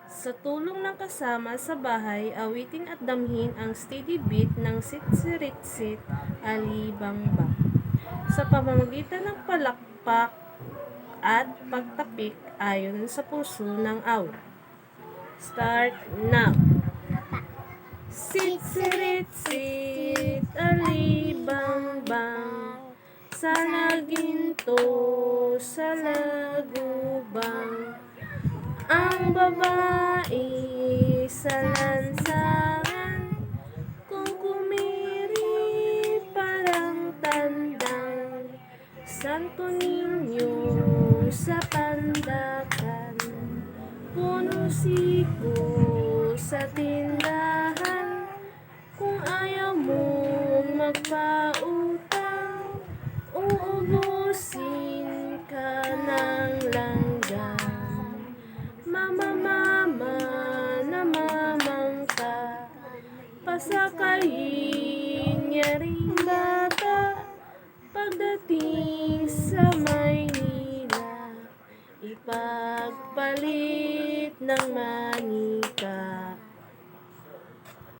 Sa tulong ng kasama sa bahay, awitin at damhin ang steady beat ng Sitsiritsit Alibangbang. Sa pamamagitan ng palakpak at pagtapik ayon sa puso ng awit. Start now! Sitsiritsit Alibangbang, sa naginto sa lagubang, ang babae sa lansangan, kung kumiri parang tandang, Santo Niño sa pandakan, puno siko sa tindahan, kung ayaw mong magpautang, uubusin ka ng langgam. Mama, namamangka, pasakayin niya ring bata, pagdating sa Maynila, ipagpalit ng mani.